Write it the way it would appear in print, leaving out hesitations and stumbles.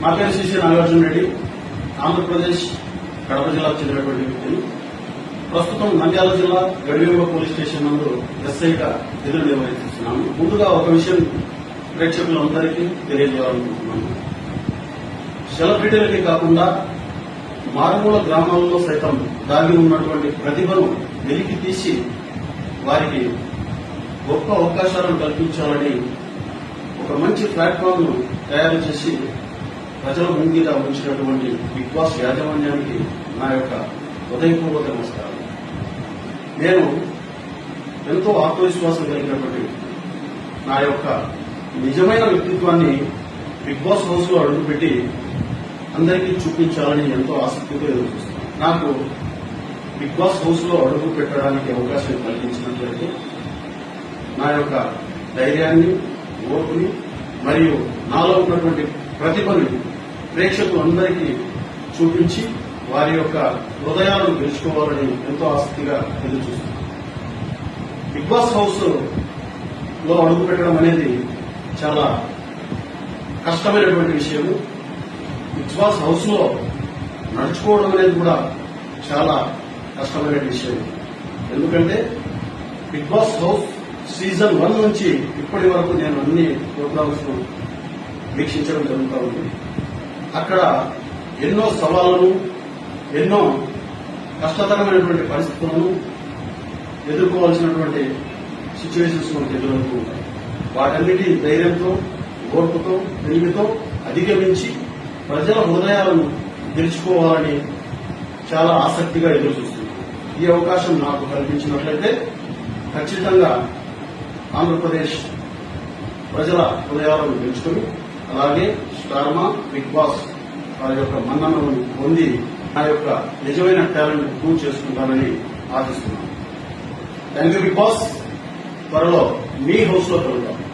నా పేరు శ్రీ నాగార్జున రెడ్డి, ఆంధ్రప్రదేశ్ కడప జిల్లాకు చెందినటువంటి వ్యక్తిని. ప్రస్తుతం నంద్యాల జిల్లా గడివేమ పోలీస్ స్టేషన్ నందు ఎస్ఐగా విధులు నిర్వహిస్తున్నాను. ముందుగా ఒక విషయం ప్రేక్షకులందరికీ తెలియజేయాలనుకుంటున్నాను. సెలబ్రిటీలకి కాకుండా మారుమూల గ్రామాల్లో సైతం దాగి ఉన్నటువంటి ప్రతిభను వెలికి తీసి వారికి గొప్ప అవకాశాలను కల్పించాలని ఒక మంచి ప్లాట్ఫామ్ ను తయారు చేసి ప్రజల ముంగిట ఉంచినటువంటి బిగ్ బాస్ యాజమాన్యానికి నా యొక్క హృదయపూర్వక నమస్కారం. నేను ఎంతో ఆత్మవిశ్వాసం కలిగినటువంటి నా యొక్క నిజమైన వ్యక్తిత్వాన్ని బిగ్ బాస్ హౌస్ లో అడుగుపెట్టి అందరికీ చూపించాలని ఎంతో ఆసక్తితో ఎదురుచూస్తున్నాను. నాకు బిగ్ బాస్ హౌస్ లో అడుగు పెట్టడానికి అవకాశం కల్పించినట్లయితే నా యొక్క ధైర్యాన్ని, ఓర్పుని మరియు నాలో ఉన్నటువంటి ప్రతిభని ప్రేక్షకులందరికీ చూపించి వారి యొక్క హృదయాలను గెలుచుకోవాలని ఎంతో ఆసక్తిగా ఎదురుచూస్తున్నాను. బిగ్ బాస్ హౌస్ లో అడుగు పెట్టడం అనేది చాలా కష్టమైనటువంటి విషయము. బిగ్ బాస్ హౌస్ లో నడుచుకోవడం అనేది కూడా చాలా కష్టమైన విషయం. ఎందుకంటే బిగ్ బాస్ హౌస్ సీజన్ 1 నుంచి ఇప్పటి వరకు నేను అన్ని ప్రోగ్రామ్స్ వీక్షించడం జరుగుతూ ఉంది. అక్కడ ఎన్నో సవాళ్లను, ఎన్నో కష్టతరమైనటువంటి పరిస్థితులను ఎదుర్కోవాల్సినటువంటి సిచ్యువేషన్స్ మనకు ఎదురవుతూ ఉంటాయి. వాటన్నిటి ధైర్యంతో, ఓర్పుతో, తెలివితో అధిగమించి ప్రజల హృదయాలను గెలుచుకోవాలని చాలా ఆసక్తిగా ఎదురుచూస్తున్నాను. ఈ అవకాశం నాకు కల్పించినట్లయితే ఖచ్చితంగా ఆంధ్రప్రదేశ్ ప్రజల హృదయాలను గెలుచుకుని అలాగే స్టార్మా, బిగ్ బాస్ వారి యొక్క మన్ననను పొంది నా యొక్క నిజమైన టాలెంట్ ప్రూవ్ చేసుకుంటానని ఆశిస్తున్నాను. Thank you Bigg Boss. త్వరలో మీ హౌస్ లో కలుద్దాం.